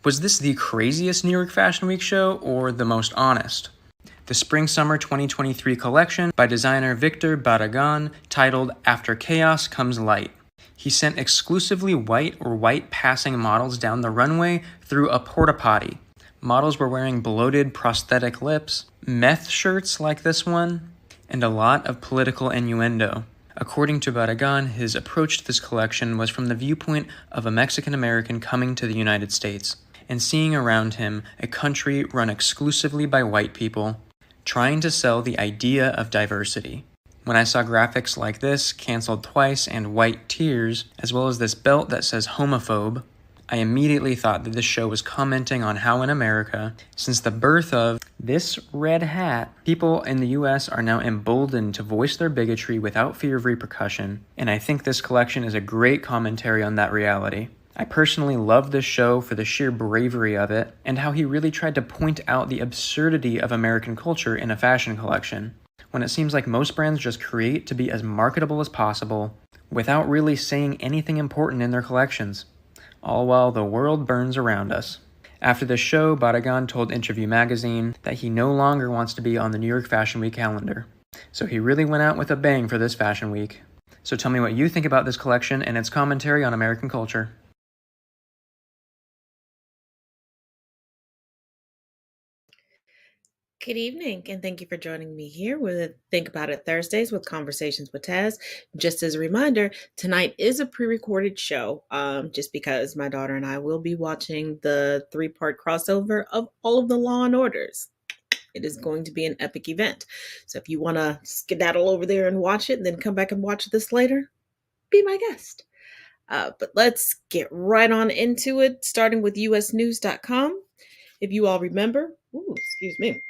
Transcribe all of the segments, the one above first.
Was this the craziest New York Fashion Week show or the most honest? The Spring-Summer 2023 collection by designer Victor Barragan, titled After Chaos Comes Light. He sent exclusively white or white-passing models down the runway through a porta-potty. Models were wearing bloated prosthetic lips, meth shirts like this one, and a lot of political innuendo. According to Barragan, his approach to this collection was from the viewpoint of a Mexican-American coming to the United States and seeing around him a country run exclusively by white people, trying to sell the idea of diversity. When I saw graphics like this, canceled twice, and white tears, as well as this belt that says homophobe, I immediately thought that this show was commenting on how in America, since the birth of this red hat, people in the US are now emboldened to voice their bigotry without fear of repercussion, and I think this collection is a great commentary on that reality. I personally love this show for the sheer bravery of it, and how he really tried to point out the absurdity of American culture in a fashion collection, when it seems like most brands just create to be as marketable as possible, without really saying anything important in their collections, all while the world burns around us. After the show, Barragan told Interview magazine that he no longer wants to be on the New York Fashion Week calendar. So he really went out with a bang for this fashion week. So tell me what you think about this collection and its commentary on American culture. Good evening, and thank you for joining me here with Think About It Thursdays with Conversations with Taz. Just as a reminder, tonight is a pre-recorded show, just because my daughter and I will be watching the three-part crossover of all of the Law and Orders. It is going to be an epic event. So if you want to skedaddle over there and watch it, and then come back and watch this later, be my guest. But let's get right on into it, starting with usnews.com. If you all remember, excuse me.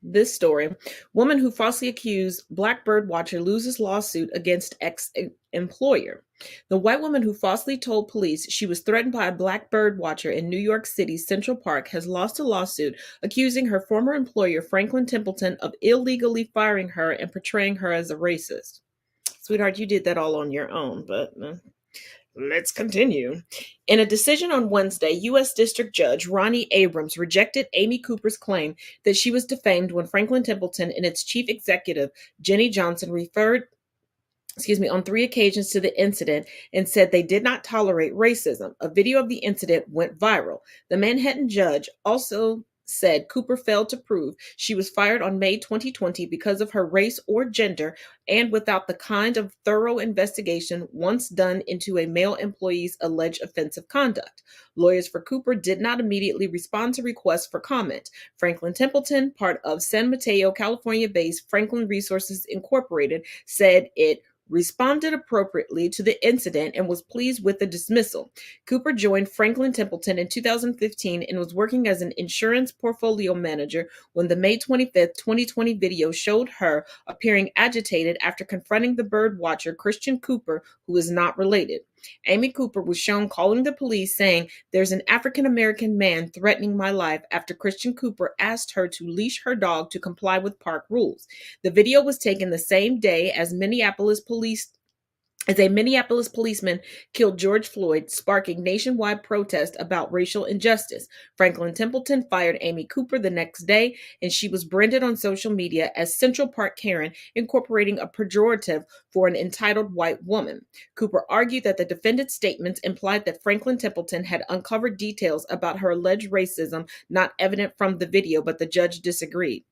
This story, woman who falsely accused black bird watcher loses lawsuit against ex-employer. The white woman who falsely told police she was threatened by a black bird watcher in New York City's Central Park has lost a lawsuit accusing her former employer, Franklin Templeton, of illegally firing her and portraying her as a racist. Sweetheart, you did that all on your own, but let's continue. In a decision on Wednesday, U.S. District Judge Ronnie Abrams rejected Amy Cooper's claim that she was defamed when Franklin Templeton and its chief executive, Jenny Johnson, referred on 3 occasions to the incident and said they did not tolerate racism. A video of the incident went viral. The Manhattan judge also said Cooper failed to prove she was fired on May 2020 because of her race or gender and without the kind of thorough investigation once done into a male employee's alleged offensive conduct. Lawyers for Cooper did not immediately respond to requests for comment. Franklin Templeton, part of San Mateo, California-based Franklin Resources Incorporated, said it responded appropriately to the incident and was pleased with the dismissal. Cooper joined Franklin Templeton in 2015 and was working as an insurance portfolio manager when the May 25th, 2020 video showed her appearing agitated after confronting the bird watcher Christian Cooper, who is not related. Amy Cooper was shown calling the police saying, "There's an African-American man threatening my life," after Christian Cooper asked her to leash her dog to comply with park rules. The video was taken the same day as a Minneapolis policeman killed George Floyd, sparking nationwide protest about racial injustice. Franklin Templeton fired Amy Cooper the next day, and she was branded on social media as Central Park Karen, incorporating a pejorative for an entitled white woman. Cooper argued that the defendant's statements implied that Franklin Templeton had uncovered details about her alleged racism not evident from the video, but the judge disagreed.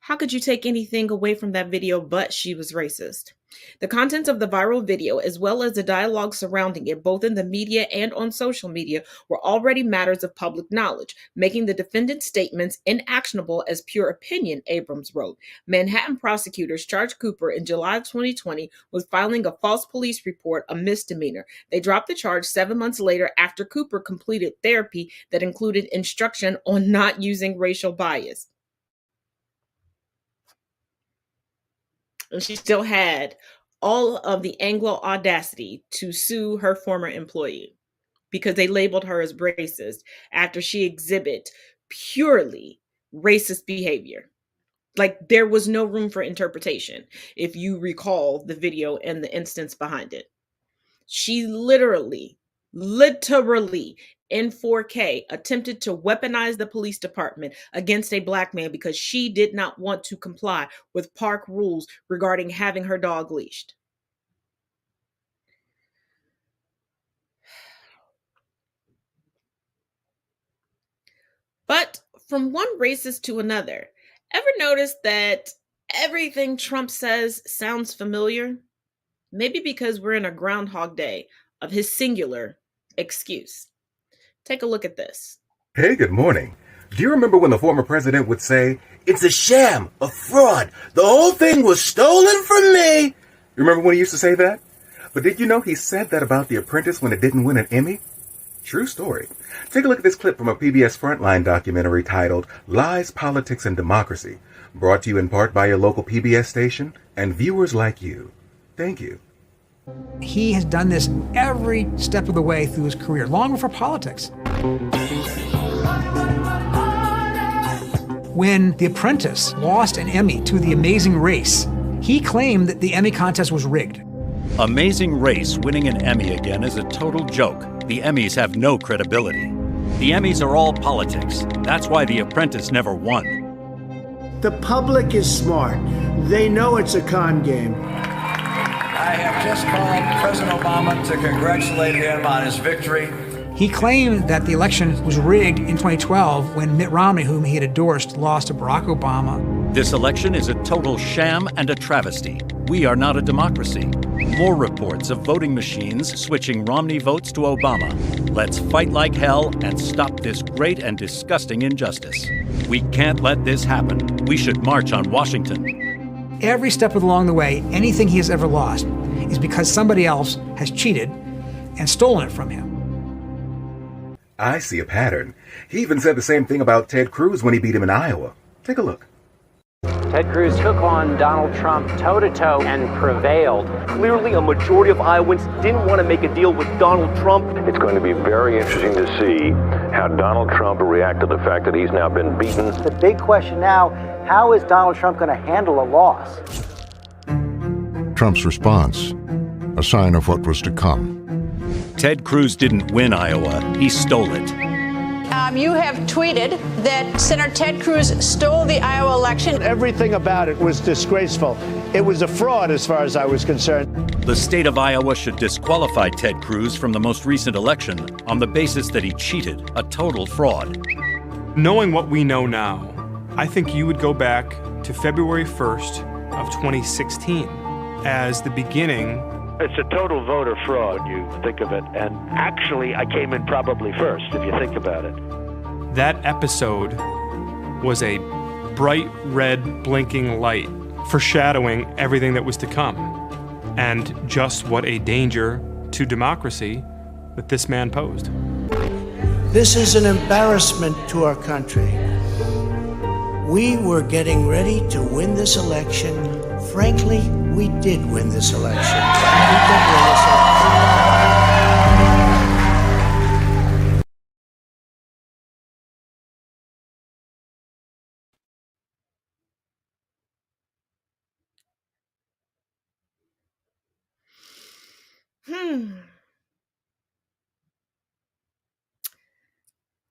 How could you take anything away from that video but she was racist? The contents of the viral video, as well as the dialogue surrounding it, both in the media and on social media, were already matters of public knowledge, making the defendant's statements inactionable as pure opinion, Abrams wrote. Manhattan prosecutors charged Cooper in July of 2020 with filing a false police report, a misdemeanor. They dropped the charge 7 months later after Cooper completed therapy that included instruction on not using racial bias. And she still had all of the Anglo audacity to sue her former employee because they labeled her as racist after she exhibited purely racist behavior. Like, there was no room for interpretation if you recall the video and the instance behind it. She literally literally in 4K, attempted to weaponize the police department against a black man because she did not want to comply with park rules regarding having her dog leashed. But from one racist to another, ever notice that everything Trump says sounds familiar? Maybe because we're in a Groundhog Day of his singular excuse. Take a look at this. Hey, good morning. Do you remember when the former president would say, "It's a sham, a fraud, the whole thing was stolen from me"? You remember when he used to say that? But did you know he said that about The Apprentice when it didn't win an Emmy? True story. Take a look at this clip from a PBS Frontline documentary titled Lies, Politics, and Democracy, brought to you in part by your local PBS station and viewers like you. Thank you. He has done this every step of the way through his career, long before politics. When The Apprentice lost an Emmy to The Amazing Race, he claimed that the Emmy contest was rigged. Amazing Race winning an Emmy again is a total joke. The Emmys have no credibility. The Emmys are all politics. That's why The Apprentice never won. The public is smart. They know it's a con game. I have just called President Obama to congratulate him on his victory. He claimed that the election was rigged in 2012 when Mitt Romney, whom he had endorsed, lost to Barack Obama. This election is a total sham and a travesty. We are not a democracy. More reports of voting machines switching Romney votes to Obama. Let's fight like hell and stop this great and disgusting injustice. We can't let this happen. We should march on Washington. Every step along the way, anything he has ever lost is because somebody else has cheated and stolen it from him. I see a pattern. He even said the same thing about Ted Cruz when he beat him in Iowa. Take a look. Ted Cruz took on Donald Trump toe-to-toe and prevailed. Clearly, a majority of Iowans didn't want to make a deal with Donald Trump. It's going to be very interesting to see how Donald Trump will react to the fact that he's now been beaten. The big question now, how is Donald Trump going to handle a loss? Trump's response, a sign of what was to come. Ted Cruz didn't win Iowa. He stole it. You have tweeted that Senator Ted Cruz stole the Iowa election. Everything about it was disgraceful. It was a fraud as far as I was concerned. The state of Iowa should disqualify Ted Cruz from the most recent election on the basis that he cheated, a total fraud. Knowing what we know now, I think you would go back to February 1st of 2016 as the beginning. It's a total voter fraud, you think of it. And actually, I came in probably first, if you think about it. That episode was a bright red blinking light foreshadowing everything that was to come, and just what a danger to democracy that this man posed. This is an embarrassment to our country. We were getting ready to win this election. Frankly, we did win this election. We did win this election.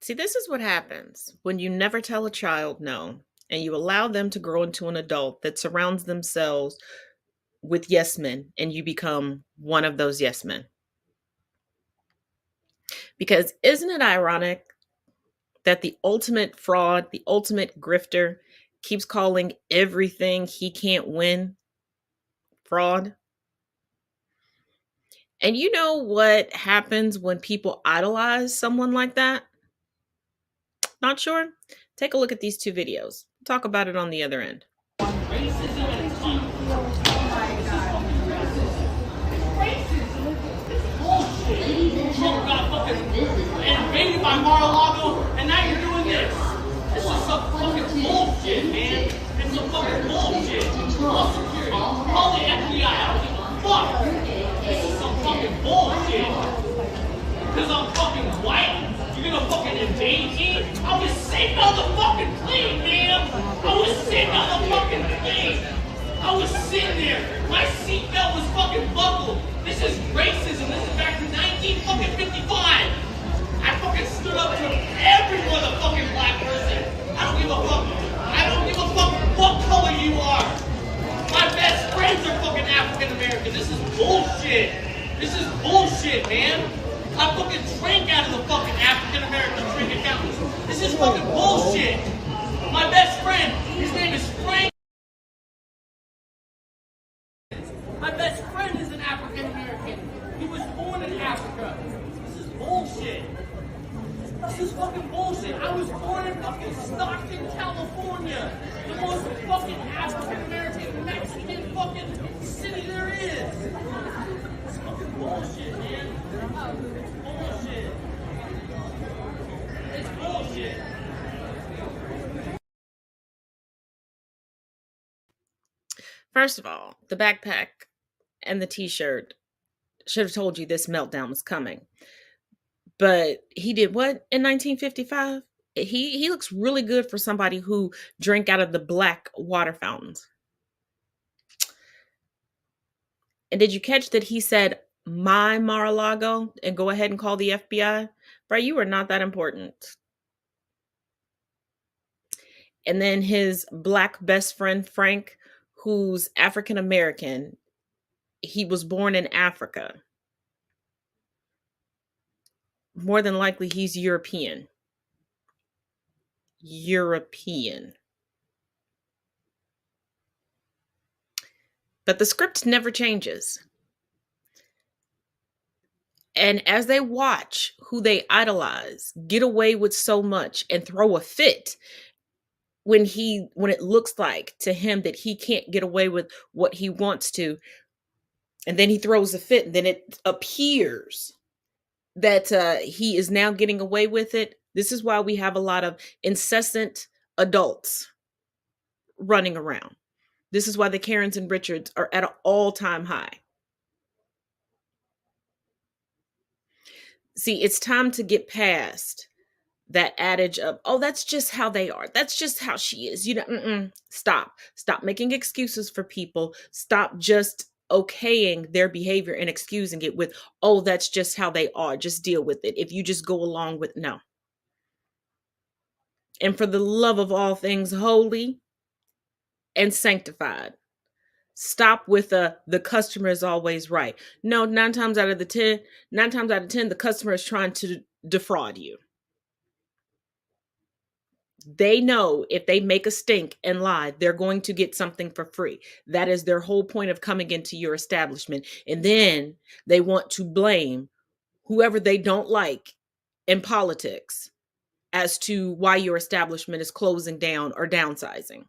See, this is what happens when you never tell a child no, and you allow them to grow into an adult that surrounds themselves with yes men, and you become one of those yes men. Because isn't it ironic that the ultimate fraud, the ultimate grifter, keeps calling everything he can't win fraud? And you know what happens when people idolize someone like that? Not sure? Take a look at these two videos. Talk about it on the other end. Invaded by Mar-a-Lago, and now you're doing this. This is some fucking bullshit, man. It's some fucking bullshit. Call security. Call the FBI. I don't give a fuck. This is some fucking bullshit. Because I'm fucking white, you're gonna fucking invade me? I was sitting on the fucking plane, man. I was sitting on the fucking plane. I was sitting there. My seatbelt was fucking buckled. This is racism. This is back to 1955. I fucking stood up to every motherfucking black person. I don't give a fuck. I don't give a fuck what color you are. My best friends are fucking African American. This is bullshit. This is bullshit, man. I fucking drank out of the fucking African American drink account. This is fucking bullshit. My best friend, his name is Frank. My best friend is an African American. He was born in Africa. This is bullshit. This is fucking bullshit. I was born in fucking Stockton, California. The most fucking African American Mexican fucking city there is. It's fucking bullshit, man. It's bullshit. It's bullshit. First of all, the backpack and the t-shirt should have told you this meltdown was coming. But he did what in 1955? He looks really good for somebody who drank out of the black water fountains. And did you catch that he said, my Mar-a-Lago, and go ahead and call the FBI? Bro, you are not that important. And then his black best friend, Frank, who's African American, he was born in Africa. More than likely, he's European. European. But the script never changes. And as they watch who they idolize get away with so much and throw a fit when it looks like to him that he can't get away with what he wants to, and then he throws a fit, and then it appears that he is now getting away with it. This is why we have a lot of incessant adults running around. This is why the Karens and Richards are at an all-time high. See, it's time to get past that adage of, oh, that's just how they are. That's just how she is. You know, stop. Stop making excuses for people. Stop just okaying their behavior and excusing it with, oh, that's just how they are. Just deal with it. If you just go along with, no. And for the love of all things holy and sanctified, stop with the customer is always right. No, 9 times out of 10, the customer is trying to defraud you. They know if they make a stink and lie, they're going to get something for free. That is their whole point of coming into your establishment. And then they want to blame whoever they don't like in politics as to why your establishment is closing down or downsizing.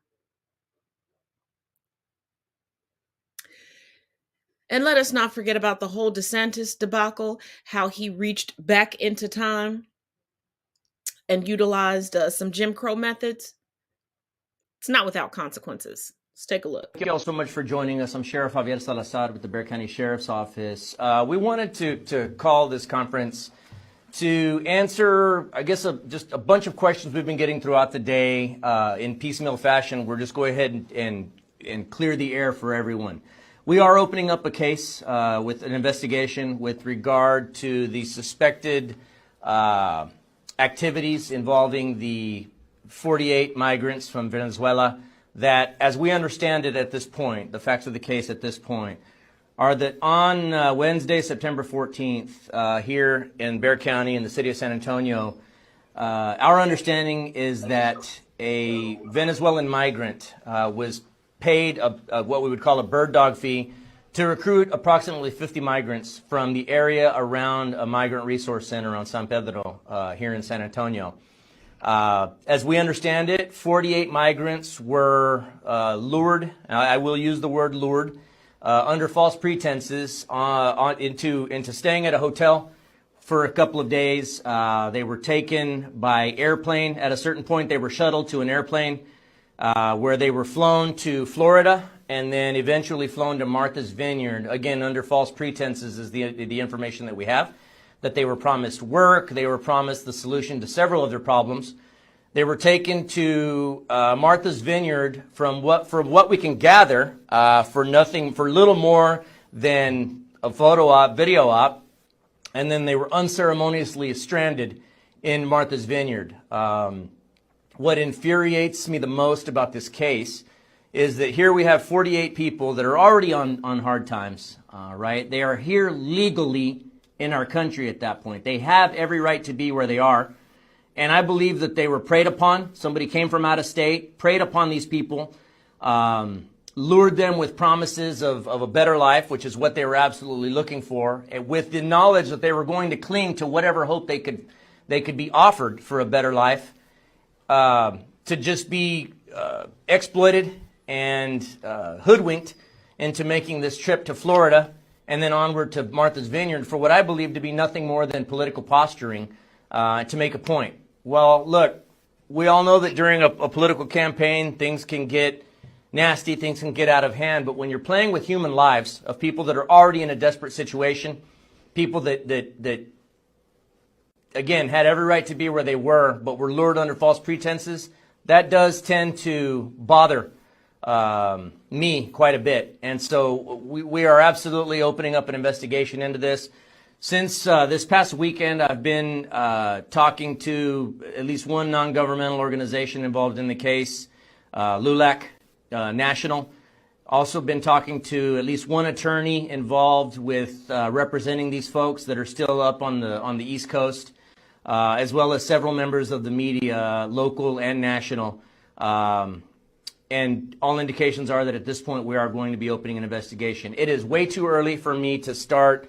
And let us not forget about the whole DeSantis debacle, how he reached back into time and utilized some Jim Crow methods. It's not without consequences. Let's take a look. Thank you all so much for joining us. I'm Sheriff Javier Salazar with the Bexar County Sheriff's Office. We wanted to call this conference to answer, I guess, just a bunch of questions we've been getting throughout the day in piecemeal fashion. We're just going ahead and clear the air for everyone. We are opening up a case with an investigation with regard to the suspected activities involving the 48 migrants from Venezuela that, as we understand it at this point, the facts of the case at this point, are that on Wednesday, September 14th, here in Bexar County in the city of San Antonio, our understanding is that a Venezuelan migrant was paid what we would call a bird dog fee to recruit approximately 50 migrants from the area around a migrant resource center on San Pedro here in San Antonio. As we understand it, 48 migrants were lured, I will use the word lured, under false pretenses into staying at a hotel for a couple of days. They were taken by airplane. At a certain point, they were shuttled to an airplane where they were flown to Florida and then eventually flown to Martha's Vineyard, again, under false pretenses is the information that we have, that they were promised work, they were promised the solution to several of their problems. They were taken to Martha's Vineyard from what we can gather for little more than photo op, video op, and then they were unceremoniously stranded in Martha's Vineyard. What infuriates me the most about this case is that here we have 48 people that are already on hard times, right? They are here legally in our country at that point. They have every right to be where they are. And I believe that they were preyed upon. Somebody came from out of state, preyed upon these people, lured them with promises of a better life, which is what they were absolutely looking for, with the knowledge that they were going to cling to whatever hope they could be offered for a better life, to just be exploited and hoodwinked into making this trip to Florida and then onward to Martha's Vineyard for what I believe to be nothing more than political posturing to make a point. Well, look, we all know that during a political campaign, things can get nasty, things can get out of hand, but when you're playing with human lives of people that are already in a desperate situation, people that again, had every right to be where they were, but were lured under false pretenses, that does tend to bother me quite a bit. And so we are absolutely opening up an investigation into this. Since this past weekend, I've been talking to at least one non-governmental organization involved in the case, LULAC National. Also been talking to at least one attorney involved with representing these folks that are still up on the East Coast, as well as several members of the media, local and national. And all indications are that at this point we are going to be opening an investigation. It is way too early for me to start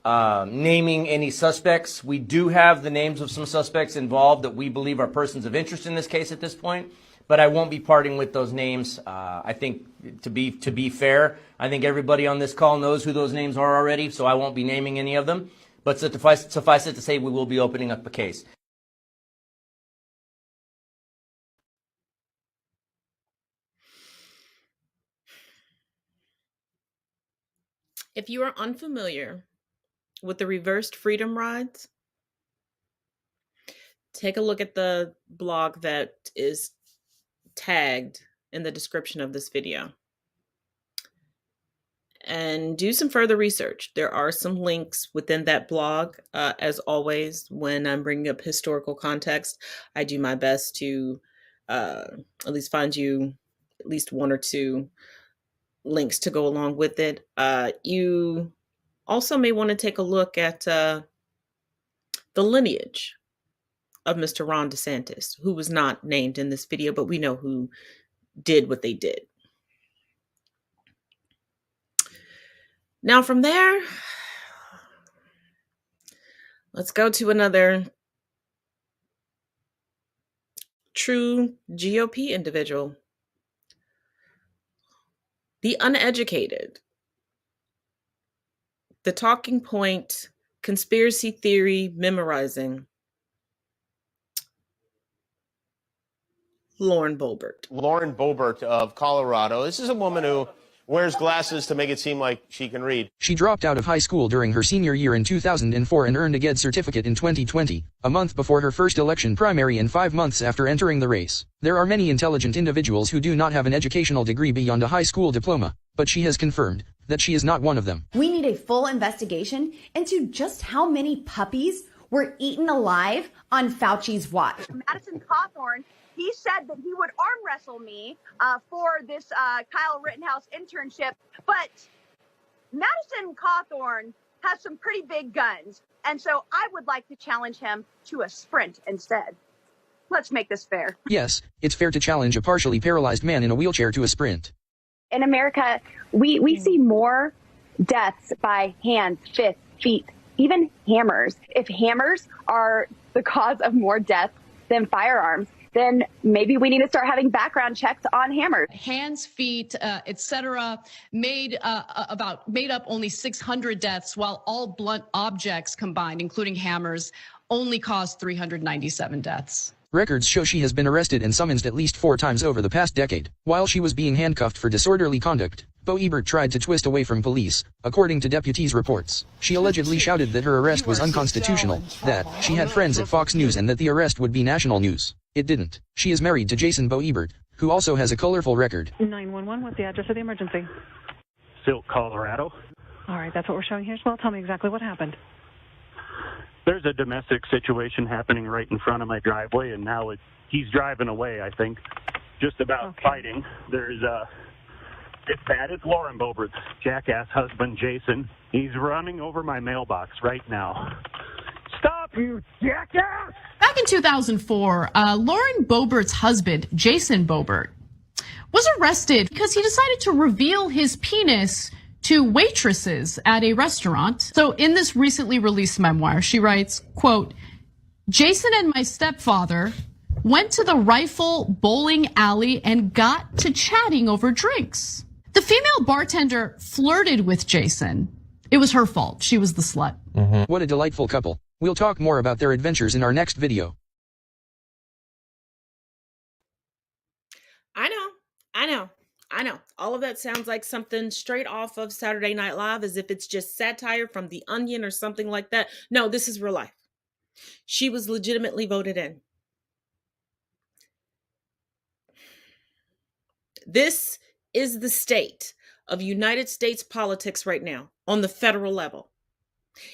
naming any suspects. We do have the names of some suspects involved that we believe are persons of interest in this case at this point, but I won't be parting with those names. I think to be fair, I think everybody on this call knows who those names are already, so I won't be naming any of them. But suffice it to say, we will be opening up a case. If you are unfamiliar with the reversed freedom rides, take a look at the blog that is tagged in the description of this video and do some further research. There are some links within that blog. As always, when I'm bringing up historical context, I do my best to at least find you at least one or two links to go along with it. You also may want to take a look at the lineage of Mr. Ron DeSantis, who was not named in this video, but we know who did what they did. Now from there, let's go to another true GOP individual. The uneducated, the talking point, conspiracy theory memorizing, Lauren Boebert. Lauren Boebert of Colorado. This is a woman who wears glasses to make it seem like she can read. She dropped out of high school during her senior year in 2004 and earned a GED certificate in 2020, a month before her first election primary and 5 months after entering the race. There are many intelligent individuals who do not have an educational degree beyond a high school diploma, but she has confirmed that she is not one of them. We need a full investigation into just how many puppies were eaten alive on Fauci's watch. Madison Cawthorn, he said that he would arm wrestle me for this Kyle Rittenhouse internship, but Madison Cawthorn has some pretty big guns, and so I would like to challenge him to a sprint instead. Let's make this fair. Yes, it's fair to challenge a partially paralyzed man in a wheelchair to a sprint. In America, we see more deaths by hands, fists, feet, even hammers. If hammers are the cause of more deaths than firearms, then maybe we need to start having background checks on hammers. Hands, feet, etc., made up only 600 deaths, while all blunt objects combined, including hammers, only caused 397 deaths. Records show she has been arrested and summoned at least 4 times over the past decade. While she was being handcuffed for disorderly conduct, Boebert tried to twist away from police, according to deputies' reports. She allegedly shouted that her arrest was unconstitutional, that she had friends at Fox News and that the arrest would be national news. It didn't. She is married to Jason Boebert, who also has a colorful record. 911, what's the address of the emergency? Silk, Colorado. All right, that's what we're showing here as well. Tell me exactly what happened. There's a domestic situation happening right in front of my driveway, and now he's driving away, I think, just about fighting. It's bad. It's Lauren Boebert's jackass husband, Jason. He's running over my mailbox right now. Stop, you jackass! Back in 2004, Lauren Boebert's husband, Jason Boebert, was arrested because he decided to reveal his penis to waitresses at a restaurant. So in this recently released memoir, she writes, quote, Jason and my stepfather went to the Rifle bowling alley and got to chatting over drinks. The female bartender flirted with Jason. It was her fault. She was the slut. What a delightful couple. We'll talk more about their adventures in our next video. I know. All of that sounds like something straight off of Saturday Night Live, as if it's just satire from The Onion or something like that. No, this is real life. She was legitimately voted in. This is the state of United States politics right now on the federal level.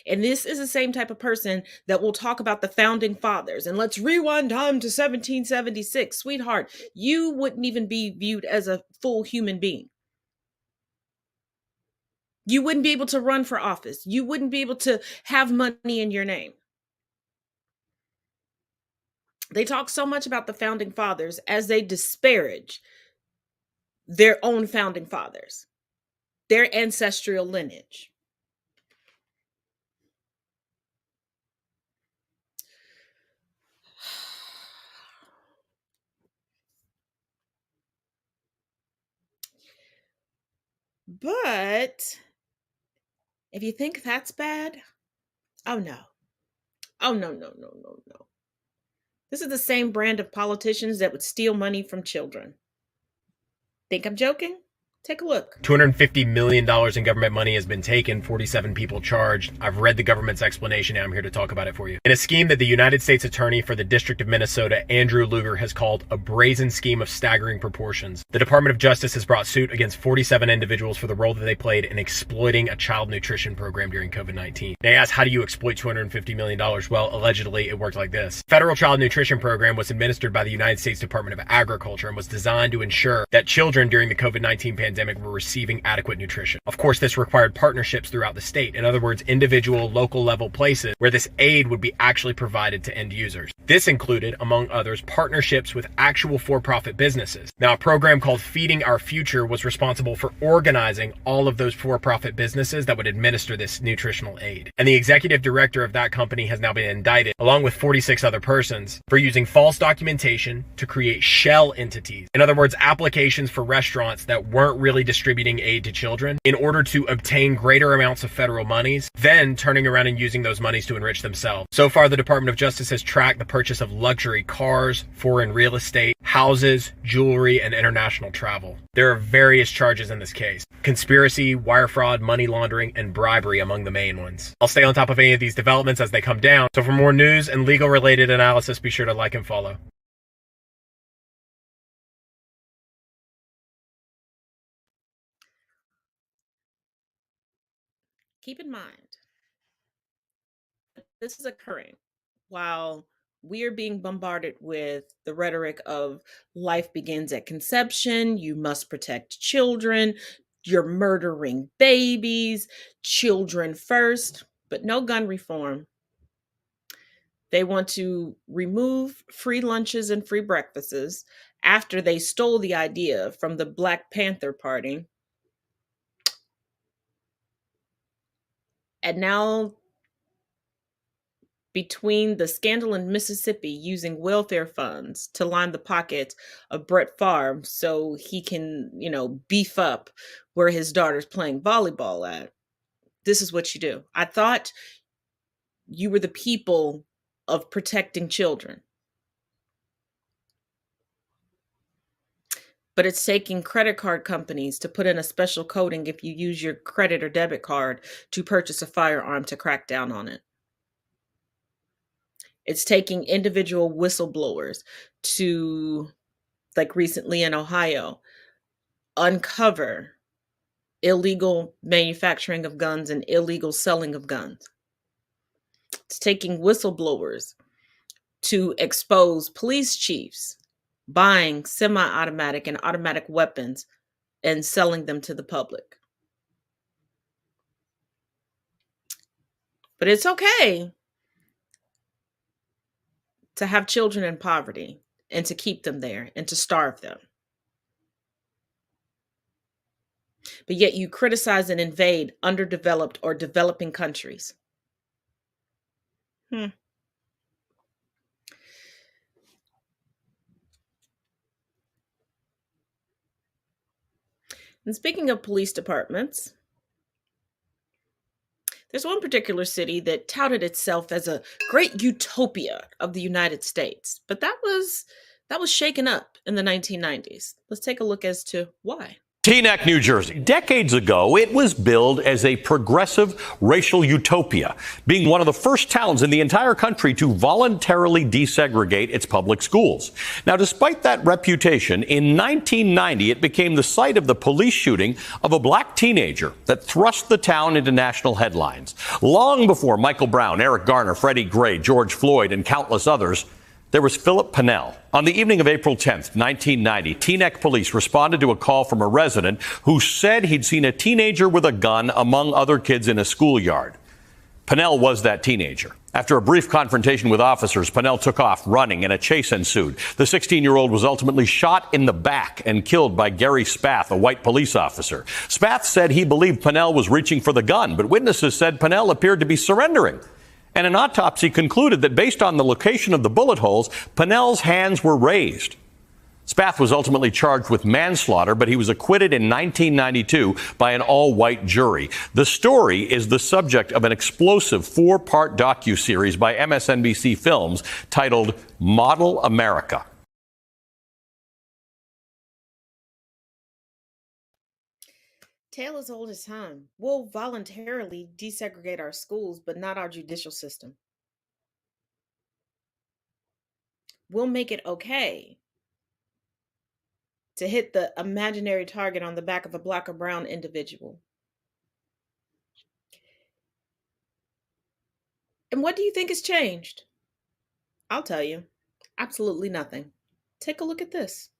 And this is the same type of person that will talk about the founding fathers and let's rewind time to 1776. Sweetheart, you wouldn't even be viewed as a full human being. You wouldn't be able to run for office. You wouldn't be able to have money in your name. They talk so much about the founding fathers as they disparage their own founding fathers, their ancestral lineage. But if you think that's bad, oh no. Oh no. This is the same brand of politicians that would steal money from children. Think I'm joking? Take a look. $250 million in government money has been taken, 47 people charged. I've read the government's explanation and I'm here to talk about it for you. In a scheme that the United States Attorney for the District of Minnesota, Andrew Luger, has called a brazen scheme of staggering proportions, the Department of Justice has brought suit against 47 individuals for the role that they played in exploiting a child nutrition program during COVID-19. They asked, how do you exploit $250 million? Well, allegedly, it worked like this. Federal child nutrition program was administered by the United States Department of Agriculture and was designed to ensure that children during the COVID-19 pandemic were receiving adequate nutrition. Of course, this required partnerships throughout the state. In other words, individual local level places where this aid would be actually provided to end users. This included, among others, partnerships with actual for-profit businesses. Now, a program called Feeding Our Future was responsible for organizing all of those for-profit businesses that would administer this nutritional aid. And the executive director of that company has now been indicted, along with 46 other persons, for using false documentation to create shell entities. In other words, applications for restaurants that weren't really distributing aid to children in order to obtain greater amounts of federal monies, then turning around and using those monies to enrich themselves. So far, the Department of Justice has tracked the purchase of luxury cars, foreign real estate, houses, jewelry, and international travel. There are various charges in this case: conspiracy, wire fraud, money laundering, and bribery among the main ones. I'll stay on top of any of these developments as they come down, so for more news and legal related analysis, be sure to like and follow. Keep in mind, this is occurring while we are being bombarded with the rhetoric of life begins at conception, you must protect children, you're murdering babies, children first, but no gun reform. They want to remove free lunches and free breakfasts after they stole the idea from the Black Panther Party. And now, between the scandal in Mississippi using welfare funds to line the pockets of Brett Favre so he can, beef up where his daughter's playing volleyball at, this is what you do. I thought you were the people of protecting children. But it's taking credit card companies to put in a special coding if you use your credit or debit card to purchase a firearm to crack down on it. It's taking individual whistleblowers to, like recently in Ohio, uncover illegal manufacturing of guns and illegal selling of guns. It's taking whistleblowers to expose police chiefs buying semi-automatic and automatic weapons and selling them to the public. But it's okay to have children in poverty and to keep them there and to starve them. But yet you criticize and invade underdeveloped or developing countries. And speaking of police departments, there's one particular city that touted itself as a great utopia of the United States, but that was shaken up in the 1990s. Let's take a look as to why. Teaneck, New Jersey. Decades ago, it was billed as a progressive racial utopia, being one of the first towns in the entire country to voluntarily desegregate its public schools. Now, despite that reputation, in 1990, it became the site of the police shooting of a black teenager that thrust the town into national headlines. Long before Michael Brown, Eric Garner, Freddie Gray, George Floyd, and countless others, there was Philip Pennell. On the evening of April 10th, 1990, Teaneck police responded to a call from a resident who said he'd seen a teenager with a gun among other kids in a schoolyard. Pennell was that teenager. After a brief confrontation with officers, Pennell took off running and a chase ensued. The 16-year-old was ultimately shot in the back and killed by Gary Spath, a white police officer. Spath said he believed Pennell was reaching for the gun, but witnesses said Pennell appeared to be surrendering. And an autopsy concluded that based on the location of the bullet holes, Pennell's hands were raised. Spath was ultimately charged with manslaughter, but he was acquitted in 1992 by an all-white jury. The story is the subject of an explosive 4-part docuseries by MSNBC Films titled Model America. Tale as old as time. We'll voluntarily desegregate our schools, but not our judicial system. We'll make it okay to hit the imaginary target on the back of a black or brown individual. And what do you think has changed? I'll tell you, absolutely nothing. Take a look at this.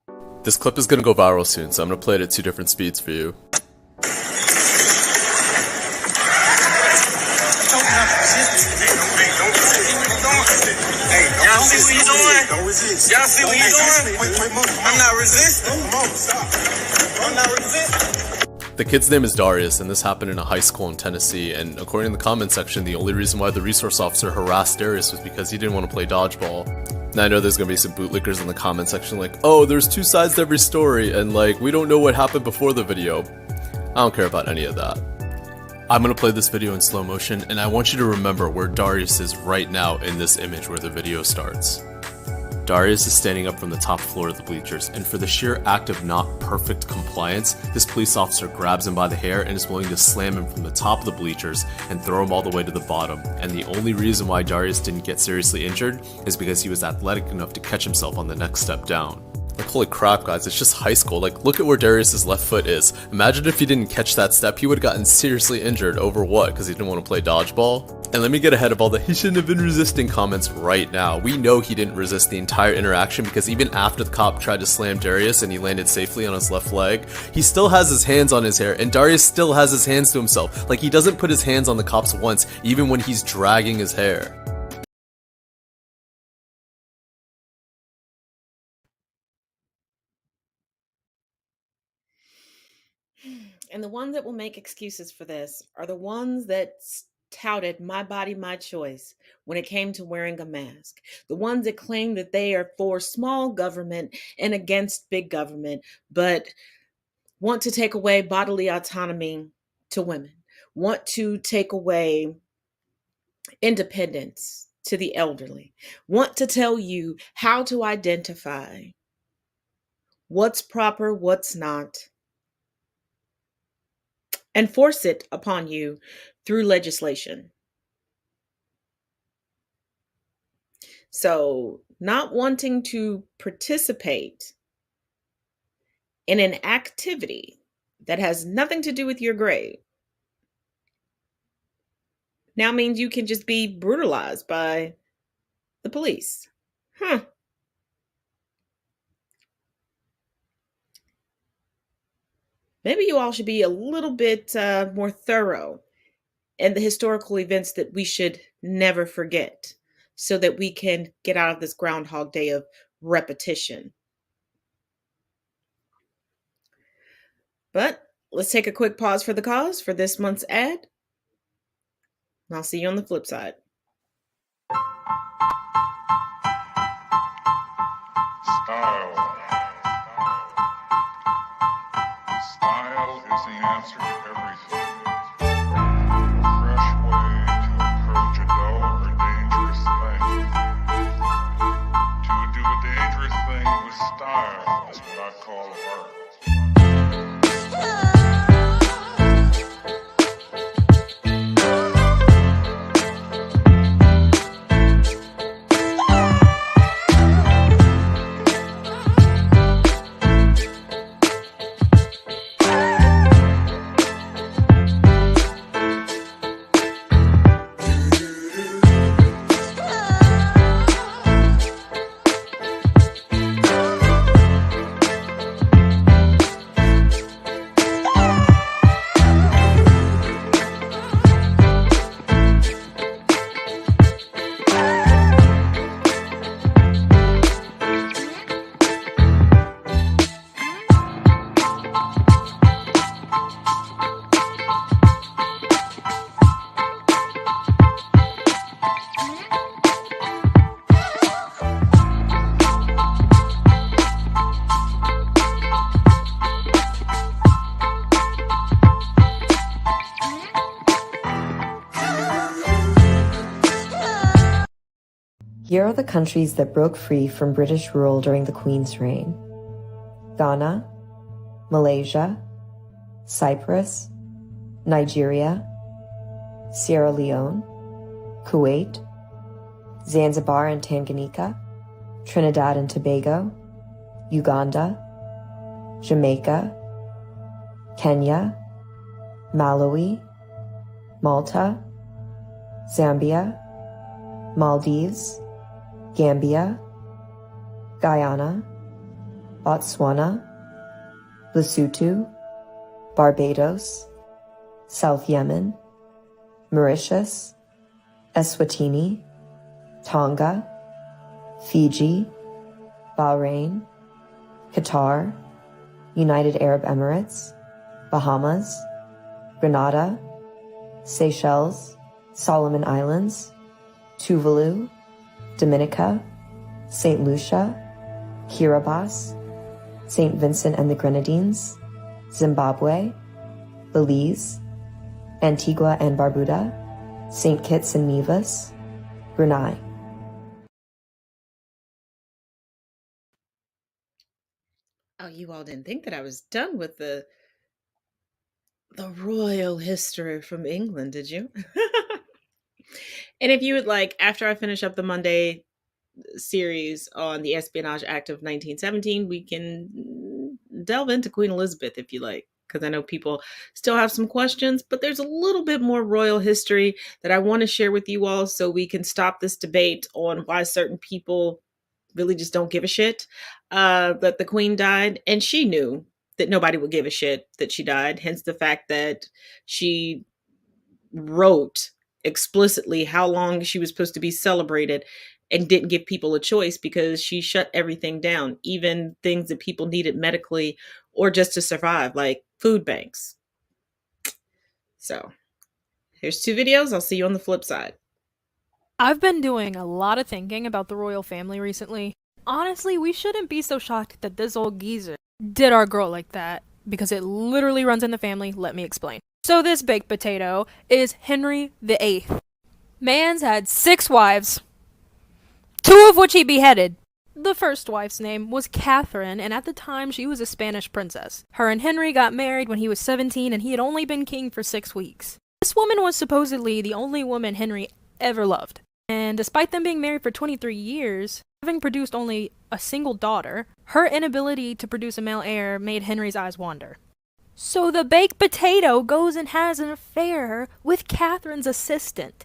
This clip is going to go viral soon, so I'm going to play it at 2 different speeds for you. Y'all see what he's doing? Don't resist. Y'all see what he's doing? I'm not resisting. I'm not resisting. The kid's name is Darius, and this happened in a high school in Tennessee, and according to the comment section, the only reason why the resource officer harassed Darius was because he didn't want to play dodgeball. Now I know there's gonna be some bootlickers in the comment section like, oh, there's 2 sides to every story, and like, we don't know what happened before the video. I don't care about any of that. I'm gonna play this video in slow motion, and I want you to remember where Darius is right now in this image where the video starts. Darius is standing up from the top floor of the bleachers, and for the sheer act of not perfect compliance, this police officer grabs him by the hair and is willing to slam him from the top of the bleachers and throw him all the way to the bottom. And the only reason why Darius didn't get seriously injured is because he was athletic enough to catch himself on the next step down. Like, holy crap, guys, it's just high school. Like, look at where Darius's left foot is. Imagine if he didn't catch that step, he would have gotten seriously injured over what? Because he didn't want to play dodgeball? And let me get ahead of all the he shouldn't have been resisting comments right now. We know he didn't resist the entire interaction because even after the cop tried to slam Darius and he landed safely on his left leg, he still has his hands on his hair, and Darius still has his hands to himself. Like, he doesn't put his hands on the cops once, even when he's dragging his hair. And the ones that will make excuses for this are the ones that touted my body, my choice when it came to wearing a mask. The ones that claim that they are for small government and against big government, but want to take away bodily autonomy to women, want to take away independence to the elderly, want to tell you how to identify what's proper, what's not, and force it upon you through legislation. So, not wanting to participate in an activity that has nothing to do with your grade now means you can just be brutalized by the police. Maybe you all should be a little bit more thorough in the historical events that we should never forget so that we can get out of this Groundhog Day of repetition. But let's take a quick pause for the cause for this month's ad. And I'll see you on the flip side. Style. Style is the answer to everything. A fresh way to approach a dull or dangerous thing. To do a dangerous thing with style is what I call art. Here are the countries that broke free from British rule during the Queen's reign: Ghana, Malaysia, Cyprus, Nigeria, Sierra Leone, Kuwait, Zanzibar and Tanganyika, Trinidad and Tobago, Uganda, Jamaica, Kenya, Malawi, Malta, Zambia, Maldives, Gambia, Guyana, Botswana, Lesotho, Barbados, South Yemen, Mauritius, Eswatini, Tonga, Fiji, Bahrain, Qatar, United Arab Emirates, Bahamas, Grenada, Seychelles, Solomon Islands, Tuvalu, Dominica, St. Lucia, Kiribati, St. Vincent and the Grenadines, Zimbabwe, Belize, Antigua and Barbuda, St. Kitts and Nevis, Brunei. Oh, you all didn't think that I was done with the royal history from England, did you? And if you would like, after I finish up the Monday series on the Espionage Act of 1917, we can delve into Queen Elizabeth if you like, because I know people still have some questions, but there's a little bit more royal history that I want to share with you all so we can stop this debate on why certain people really just don't give a shit that the Queen died. And she knew that nobody would give a shit that she died, hence the fact that she wrote explicitly how long she was supposed to be celebrated and didn't give people a choice because she shut everything down, even things that people needed medically or just to survive, like food banks. So here's 2 videos. I'll see you on the flip side. I've been doing a lot of thinking about the royal family recently. Honestly, we shouldn't be so shocked that this old geezer did our girl like that, because it literally runs in the family. Let me explain. So this baked potato is Henry VIII. Man's had 6 wives, 2 of which he beheaded. The first wife's name was Catherine, and at the time she was a Spanish princess. Her and Henry got married when he was 17, and he had only been king for 6 weeks. This woman was supposedly the only woman Henry ever loved. And despite them being married for 23 years, having produced only a single daughter, her inability to produce a male heir made Henry's eyes wander. So the baked potato goes and has an affair with Catherine's assistant,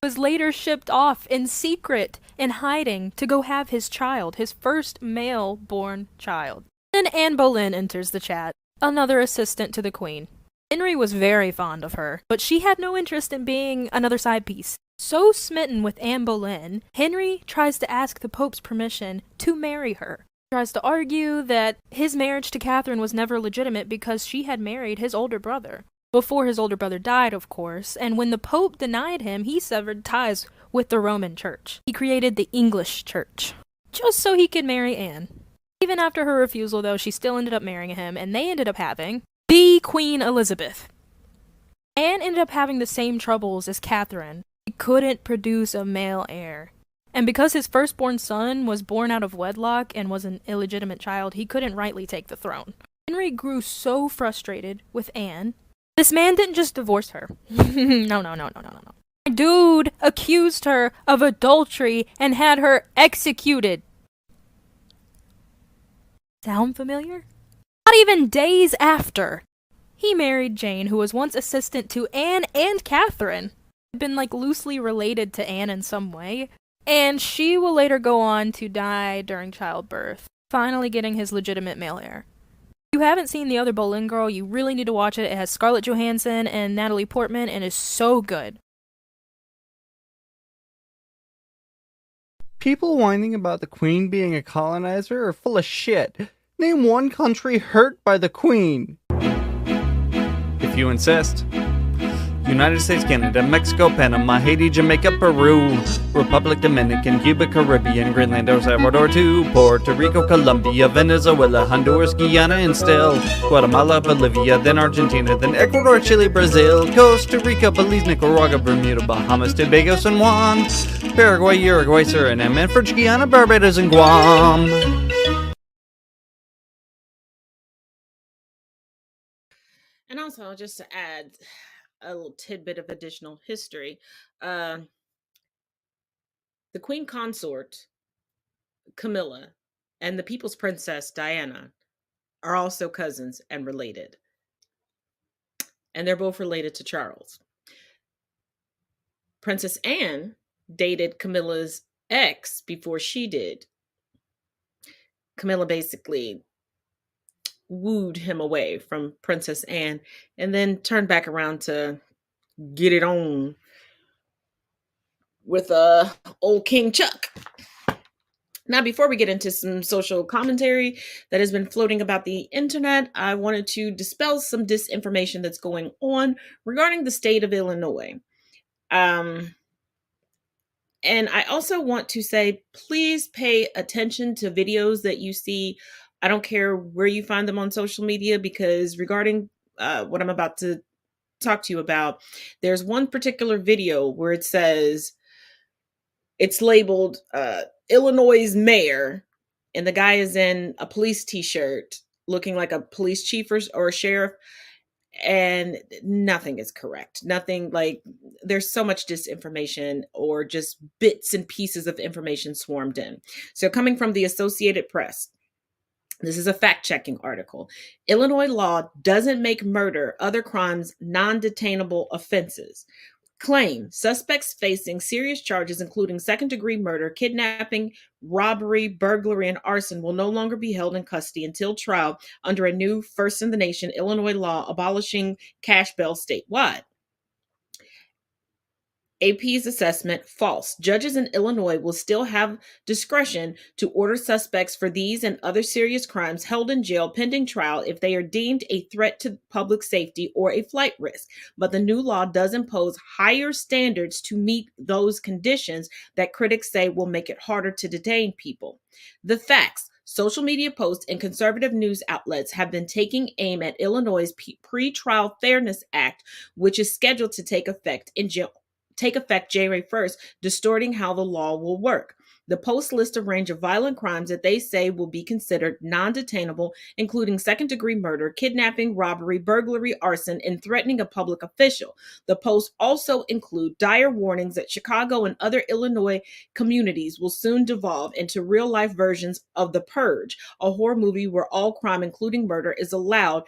who was later shipped off in secret and hiding to go have his child, his first male-born child. Then Anne Boleyn enters the chat, another assistant to the Queen. Henry was very fond of her, but she had no interest in being another side piece. So smitten with Anne Boleyn, Henry tries to ask the Pope's permission to marry her. He tries to argue that his marriage to Catherine was never legitimate because she had married his older brother. Before his older brother died, of course, and when the Pope denied him, he severed ties with the Roman Church. He created the English Church, just so he could marry Anne. Even after her refusal, though, she still ended up marrying him, and they ended up having the Queen Elizabeth. Anne ended up having the same troubles as Catherine. He couldn't produce a male heir. And because his firstborn son was born out of wedlock and was an illegitimate child, he couldn't rightly take the throne. Henry grew so frustrated with Anne. This man didn't just divorce her. No. My dude accused her of adultery and had her executed. Sound familiar? Not even days after, he married Jane, who was once assistant to Anne and Catherine. Had been loosely related to Anne in some way, and she will later go on to die during childbirth, finally getting his legitimate male heir. If you haven't seen The Other Boleyn Girl, you really need to watch it. It has Scarlett Johansson and Natalie Portman and is so good. People whining about the Queen being a colonizer are full of shit. Name one country hurt by the Queen. If you insist. United States, Canada, Mexico, Panama, Haiti, Jamaica, Peru, Republic Dominican, Cuba, Caribbean, Greenland, El Salvador, too, Puerto Rico, Colombia, Venezuela, Honduras, Guyana, and still Guatemala, Bolivia, then Argentina, then Ecuador, Chile, Brazil, Costa Rica, Belize, Nicaragua, Bermuda, Bahamas, Tobago, San Juan, Paraguay, Uruguay, Suriname, and French Guiana, Barbados, and Guam. And also, just to add a little tidbit of additional history, the Queen Consort, Camilla, and the People's Princess, Diana, are also cousins and related. And they're both related to Charles. Princess Anne dated Camilla's ex before she did. Camilla basically wooed him away from Princess Anne and then turned back around to get it on with old King Chuck. Now, before we get into some social commentary that has been floating about the internet, I wanted to dispel some disinformation that's going on regarding the state of Illinois. And I also want to say, please pay attention to videos that you see. I don't care where you find them on social media, because regarding what I'm about to talk to you about, there's one particular video where it says, it's labeled Illinois' mayor, and the guy is in a police t-shirt looking like a police chief or a sheriff, and nothing is correct. Nothing, there's so much disinformation or just bits and pieces of information swarmed in. So coming from the Associated Press, this is a fact-checking article. Illinois law doesn't make murder, other crimes, non-detainable offenses. Claim suspects facing serious charges, including second-degree murder, kidnapping, robbery, burglary, and arson, will no longer be held in custody until trial under a new first-in-the-nation Illinois law abolishing cash bail statewide. AP's assessment, false. Judges in Illinois will still have discretion to order suspects for these and other serious crimes held in jail pending trial if they are deemed a threat to public safety or a flight risk. But the new law does impose higher standards to meet those conditions that critics say will make it harder to detain people. The facts. Social media posts and conservative news outlets have been taking aim at Illinois' Pre-Trial Fairness Act, which is scheduled to take effect January 1st, distorting how the law will work. The posts list a range of violent crimes that they say will be considered non-detainable, including second-degree murder, kidnapping, robbery, burglary, arson, and threatening a public official. The posts also include dire warnings that Chicago and other Illinois communities will soon devolve into real-life versions of The Purge, a horror movie where all crime, including murder, is allowed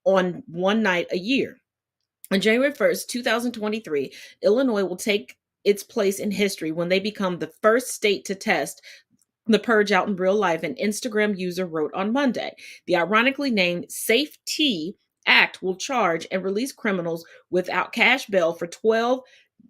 on one night a year. On January 1st, 2023, Illinois will take its place in history when they become the first state to test the purge out in real life, an Instagram user wrote on Monday. The ironically named Safety Act will charge and release criminals without cash bail for 12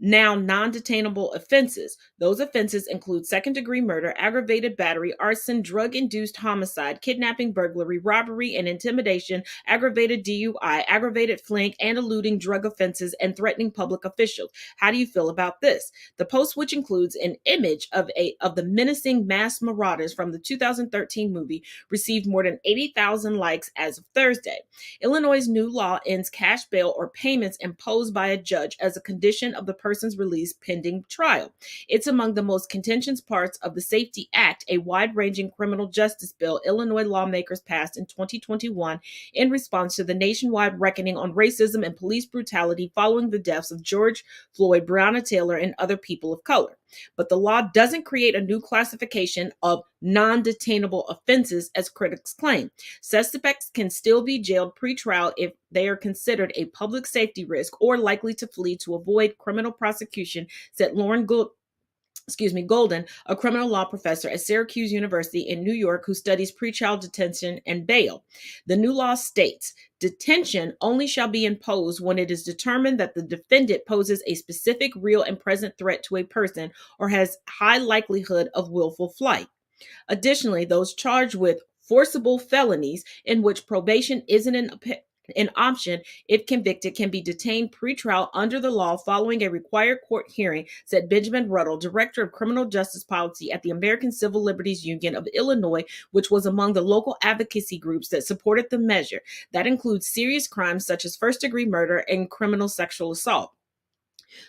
now non-detainable offenses. Those offenses include second-degree murder, aggravated battery, arson, drug-induced homicide, kidnapping, burglary, robbery, and intimidation, aggravated DUI, aggravated fleeing and eluding drug offenses, and threatening public officials. How do you feel about this? The post, which includes an image of the menacing mass marauders from the 2013 movie, received more than 80,000 likes as of Thursday. Illinois' new law ends cash bail or payments imposed by a judge as a condition of the person's release pending trial. It's among the most contentious parts of the Safety Act, a wide-ranging criminal justice bill Illinois lawmakers passed in 2021 in response to the nationwide reckoning on racism and police brutality following the deaths of George Floyd, Breonna Taylor, and other people of color. But the law doesn't create a new classification of non-detainable offenses, as critics claim. Suspects can still be jailed pre-trial if they are considered a public safety risk or likely to flee to avoid criminal prosecution, said Lauren Golden, a criminal law professor at Syracuse University in New York who studies pretrial detention and bail. The new law states, detention only shall be imposed when it is determined that the defendant poses a specific, real, and present threat to a person or has high likelihood of willful flight. Additionally, those charged with forcible felonies in which probation isn't an option, if convicted, can be detained pretrial under the law following a required court hearing, said Benjamin Ruddle, director of criminal justice policy at the American Civil Liberties Union of Illinois, which was among the local advocacy groups that supported the measure. That includes serious crimes such as first-degree murder and criminal sexual assault.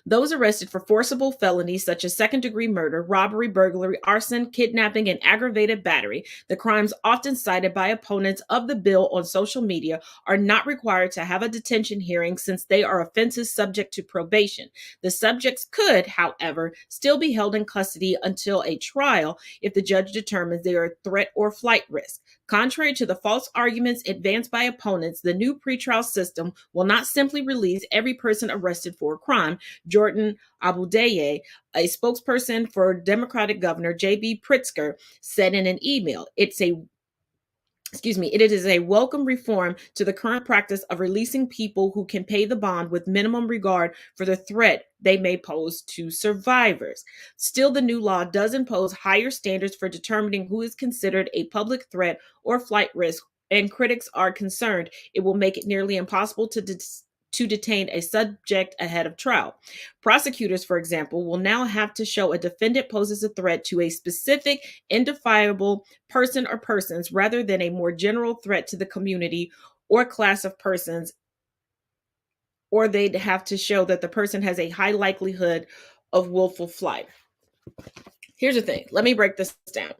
Those arrested for forcible felonies such as second-degree murder, robbery, burglary, arson, kidnapping, and aggravated battery, the crimes often cited by opponents of the bill on social media, are not required to have a detention hearing since they are offenses subject to probation. The subjects could, however, still be held in custody until a trial if the judge determines they are a threat or flight risk. Contrary to the false arguments advanced by opponents, the new pretrial system will not simply release every person arrested for a crime. Jordan Abudeye, a spokesperson for Democratic Governor J.B. Pritzker, said in an email, it is a welcome reform to the current practice of releasing people who can pay the bond with minimum regard for the threat they may pose to survivors. Still, the new law does impose higher standards for determining who is considered a public threat or flight risk, and critics are concerned it will make it nearly impossible to detain a subject ahead of trial. Prosecutors, for example, will now have to show a defendant poses a threat to a specific, identifiable person or persons rather than a more general threat to the community or class of persons, or they'd have to show that the person has a high likelihood of willful flight. Here's the thing. Let me break this down.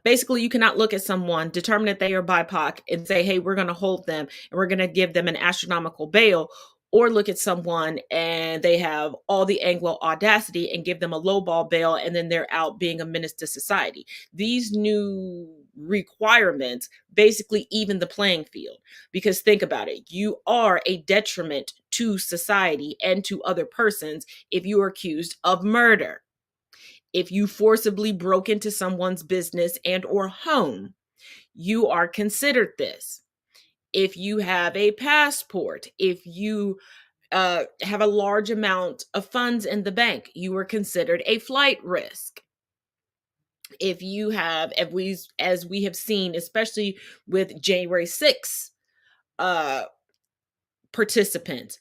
Basically, you cannot look at someone, determine that they are BIPOC, and say, hey, we're going to hold them and we're going to give them an astronomical bail, or look at someone and they have all the Anglo audacity and give them a lowball bail and then they're out being a menace to society. These new requirements basically even the playing field, because think about it. You are a detriment to society and to other persons if you are accused of murder. If you forcibly broke into someone's business and or home, you are considered this. If you have a passport, if you have a large amount of funds in the bank, you are considered a flight risk. If you have, as we have seen, especially with January 6th participants,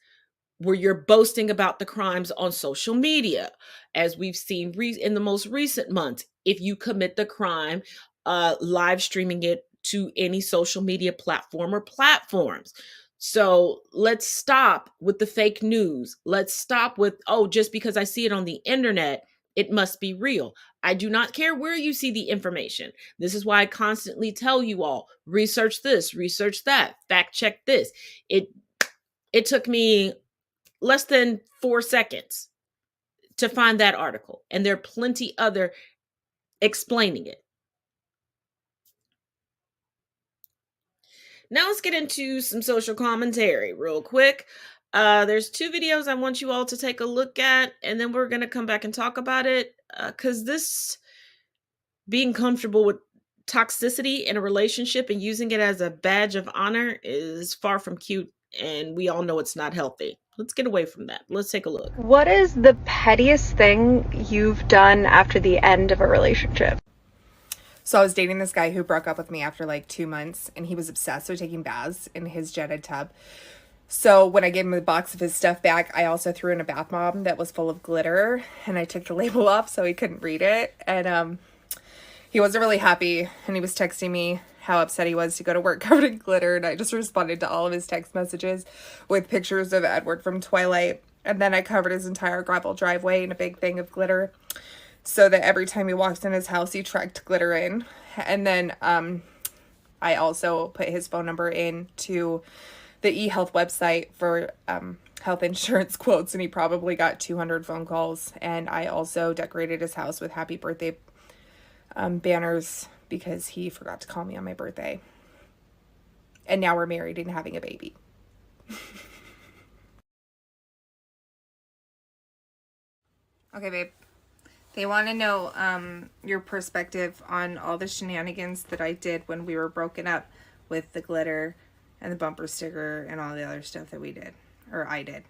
where you're boasting about the crimes on social media, as we've seen in the most recent months, if you commit the crime, live streaming it to any social media platform or platforms. So let's stop with the fake news. Let's stop with, oh, just because I see it on the internet, it must be real. I do not care where you see the information. This is why I constantly tell you all, research this, research that, fact check this. It took me less than 4 seconds to find that article, and there are plenty other explaining it. Now let's get into some social commentary real quick. There's two videos I want you all to take a look at, and then we're going to come back and talk about it, because this being comfortable with toxicity in a relationship and using it as a badge of honor is far from cute, and we all know it's not healthy. Let's get away from that. Let's take a look. What is the pettiest thing you've done after the end of a relationship? So I was dating this guy who broke up with me after like 2 months, and he was obsessed with taking baths in his jetted tub. So when I gave him a box of his stuff back, I also threw in a bath bomb that was full of glitter, and I took the label off so he couldn't read it. And he wasn't really happy, and he was texting me how upset he was to go to work covered in glitter, and I just responded to all of his text messages with pictures of Edward from Twilight. And then I covered his entire gravel driveway in a big thing of glitter, so that every time he walks in his house, he tracked glitter in. And then I also put his phone number into the eHealth website for health insurance quotes, and he probably got 200 phone calls. And I also decorated his house with happy birthday banners because he forgot to call me on my birthday. And now we're married and having a baby. Okay, babe. They want to know your perspective on all the shenanigans that I did when we were broken up with the glitter and the bumper sticker and all the other stuff that we did. Or I did.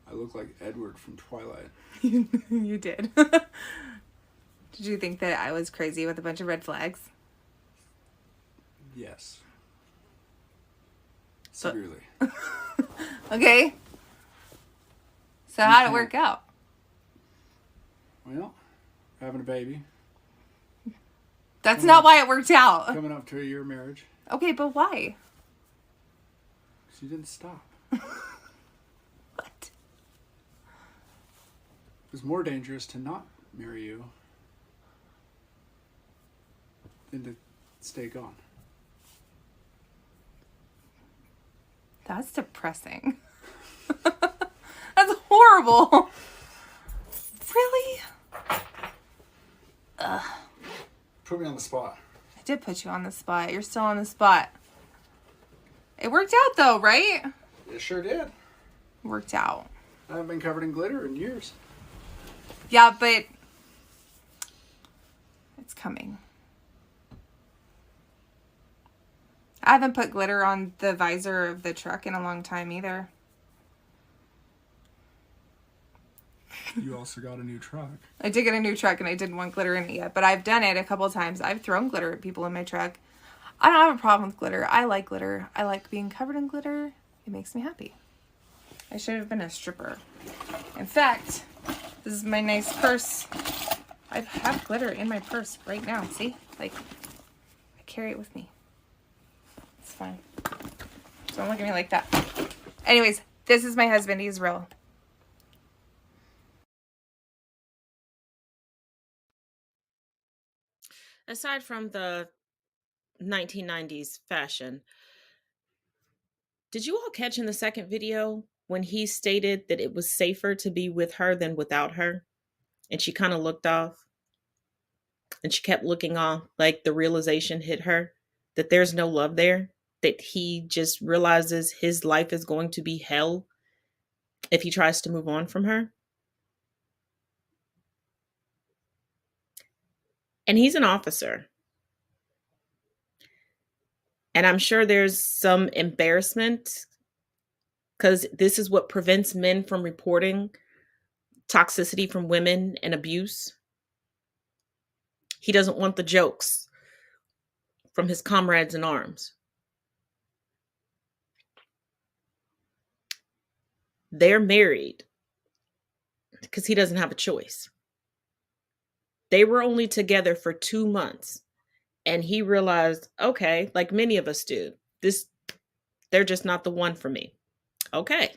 I look like Edward from Twilight. You did. Did you think that I was crazy with a bunch of red flags? Yes. Severely. Okay. So how'd it work out? Well, having a baby. That's not why it worked out. Coming up to a year marriage. Okay, but why? She didn't stop. What? It was more dangerous to not marry you than to stay gone. That's depressing. That's horrible. Really? Ugh. Put me on the spot. I did put you on the spot. You're still on the spot. It worked out though, right? It sure did. Worked out. I haven't been covered in glitter in years. Yeah, but it's coming. I haven't put glitter on the visor of the truck in a long time either. You also got a new truck. I did get a new truck and I didn't want glitter in it yet, but I've done it a couple of times. I've thrown glitter at people in my truck. I don't have a problem with glitter. I like glitter. I like being covered in glitter. It makes me happy. I should have been a stripper. In fact, this is my nice purse. I have glitter in my purse right now. See? Like, I carry it with me. It's fine. Don't look at me like that. Anyways, this is my husband. He's real. Aside from the 1990s fashion, did you all catch in the second video when he stated that it was safer to be with her than without her? And she kind of looked off. And she kept looking off, like the realization hit her that there's no love there, that he just realizes his life is going to be hell if he tries to move on from her. And he's an officer. And I'm sure there's some embarrassment because this is what prevents men from reporting toxicity from women and abuse. He doesn't want the jokes from his comrades in arms. They're married because he doesn't have a choice. They were only together for 2 months. And he realized, okay, like many of us do, they're just not the one for me. Okay.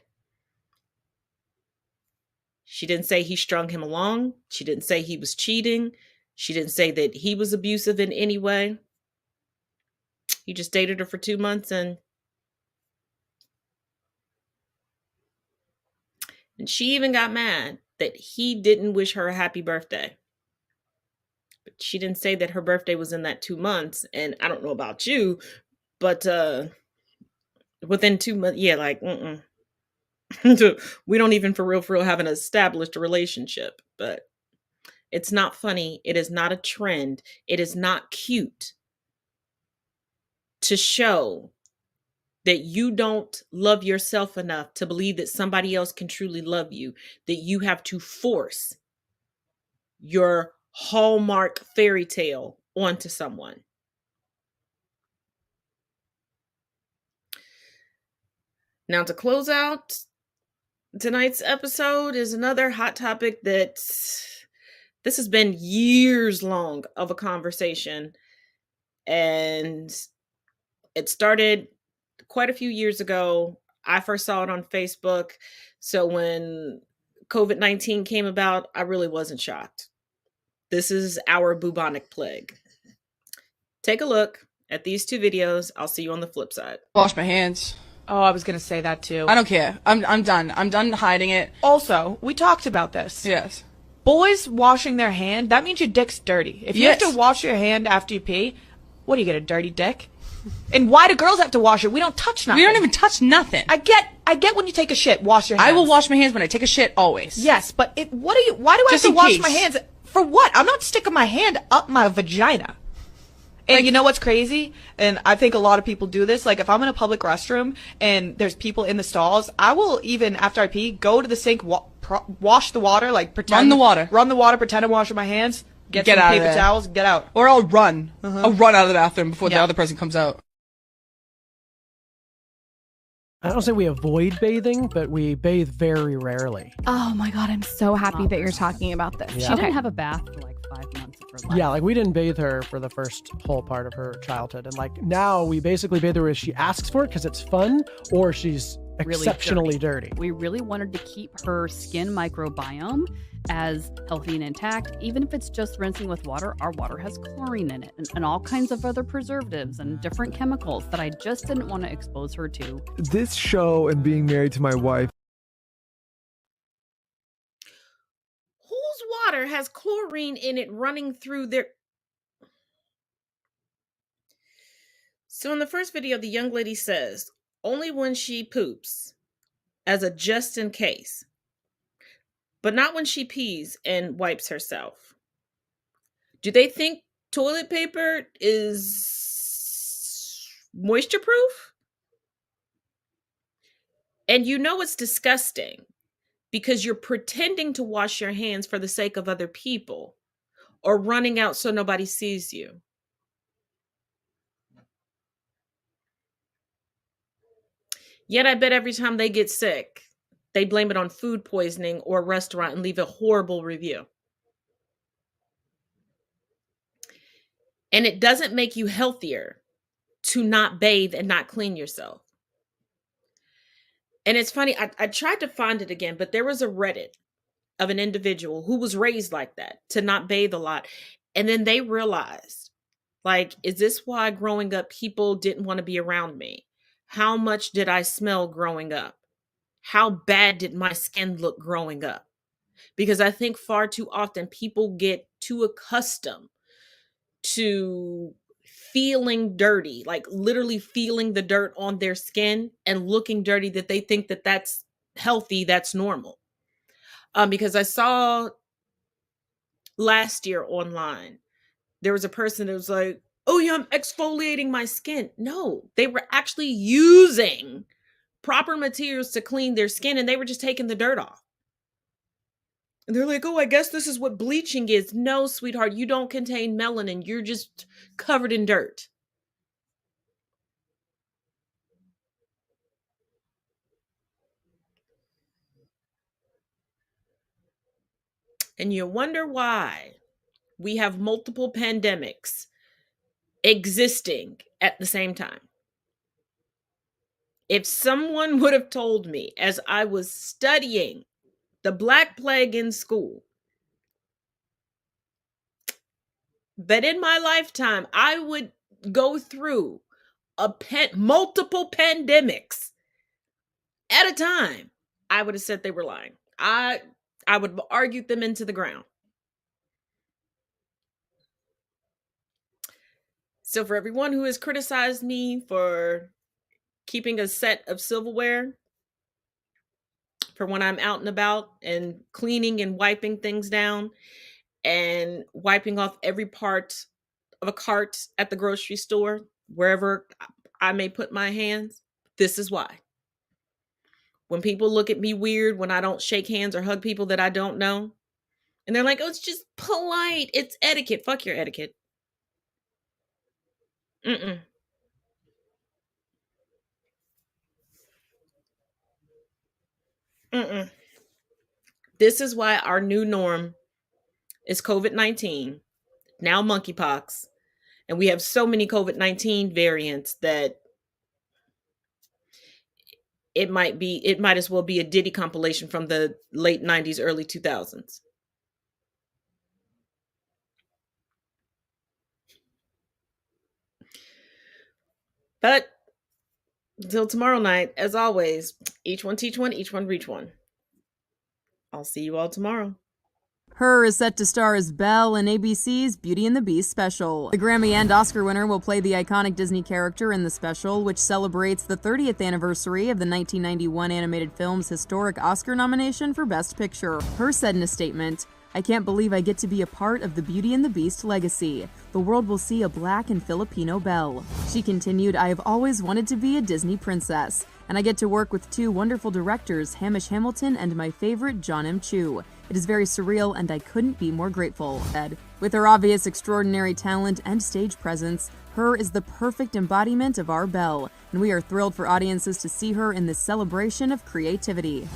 She didn't say he strung him along. She didn't say he was cheating. She didn't say that he was abusive in any way. He just dated her for 2 months and she even got mad that he didn't wish her a happy birthday. But she didn't say that her birthday was in that 2 months. And I don't know about you, but within 2 months. Yeah, like, we don't even for real have an established relationship. But it's not funny. It is not a trend. It is not cute to show that you don't love yourself enough to believe that somebody else can truly love you, that you have to force your Hallmark fairy tale onto someone. Now, to close out tonight's episode is another hot topic that this has been years long of a conversation, and it started quite a few years ago. I first saw it on Facebook. So when COVID-19 came about, I really wasn't shocked. This is our bubonic plague. Take a look at these two videos. I'll see you on the flip side. Wash my hands. Oh, I was gonna say that too. I don't care. I'm done. I'm done hiding it. Also, we talked about this. Yes. Boys washing their hand, that means your dick's dirty. If you have to wash your hand after you pee, what do you get, a dirty dick? And why do girls have to wash it? We don't touch nothing. We don't even touch nothing. I get when you take a shit, wash your hands. I will wash my hands when I take a shit always. Yes, but why do I have to wash my hands? For what? I'm not sticking my hand up my vagina. And you know what's crazy? And I think a lot of people do this. Like, if I'm in a public restroom and there's people in the stalls, I will, even after I pee, go to the sink, wash the water, like pretend. Run the water, pretend I'm washing my hands, get some out paper of there. towels, get out. Or I'll run. I'll run out of the bathroom before the other person comes out. I don't say we avoid bathing, but we bathe very rarely. Oh my God, I'm so happy that you're talking about this. Yeah. She Okay. didn't have a bath for like 5 months of her life. Yeah, like we didn't bathe her for the first whole part of her childhood. And like now we basically bathe her if she asks for it because it's fun or she's exceptionally dirty. We really wanted to keep her skin microbiome as healthy and intact. Even if it's just rinsing with water, our water has chlorine in it and all kinds of other preservatives and different chemicals that I just didn't want to expose her to. This show and being married to my wife. Whose water has chlorine in it running through their... So in the first video, the young lady says, only when she poops, as a just in case, but not when she pees and wipes herself. Do they think toilet paper is moisture proof? And you know it's disgusting because you're pretending to wash your hands for the sake of other people or running out so nobody sees you. Yet I bet every time they get sick, they blame it on food poisoning or a restaurant and leave a horrible review. And it doesn't make you healthier to not bathe and not clean yourself. And it's funny, I tried to find it again, but there was a Reddit of an individual who was raised like that, to not bathe a lot. And then they realized, like, is this why growing up people didn't want to be around me? How much did I smell growing up? How bad did my skin look growing up? Because I think far too often people get too accustomed to feeling dirty, like literally feeling the dirt on their skin and looking dirty, that they think that that's healthy, that's normal. Because I saw last year online, there was a person that was like, oh yeah, I'm exfoliating my skin. No, they were actually using proper materials to clean their skin and they were just taking the dirt off. And they're like, oh, I guess this is what bleaching is. No, sweetheart, you don't contain melanin. You're just covered in dirt. And you wonder why we have multiple pandemics existing at the same time. If someone would have told me as I was studying the Black Plague in school that in my lifetime I would go through multiple pandemics at a time, I would have said they were lying. I would have argued them into the ground. So for everyone who has criticized me for keeping a set of silverware for when I'm out and about and cleaning and wiping things down and wiping off every part of a cart at the grocery store, wherever I may put my hands. This is why. When people look at me weird when I don't shake hands or hug people that I don't know, and they're like, oh, it's just polite. It's etiquette. Fuck your etiquette. Mm-mm. Mm-mm. This is why our new norm is COVID-19, now monkeypox. And we have so many COVID-19 variants that it might as well be a Diddy compilation from the late 90s, early 2000s. But until tomorrow night, as always, each one teach one, each one reach one. I'll see you all tomorrow. Her is set to star as Belle in ABC's Beauty and the Beast special. The Grammy and Oscar winner will play the iconic Disney character in the special, which celebrates the 30th anniversary of the 1991 animated film's historic Oscar nomination for Best Picture. Her said in a statement, "I can't believe I get to be a part of the Beauty and the Beast legacy. The world will see a Black and Filipino Belle." She continued, "I have always wanted to be a Disney princess, and I get to work with two wonderful directors, Hamish Hamilton and my favorite, John M. Chu. It is very surreal and I couldn't be more grateful." Said. With her obvious extraordinary talent and stage presence, Her is the perfect embodiment of our Belle, and we are thrilled for audiences to see her in this celebration of creativity.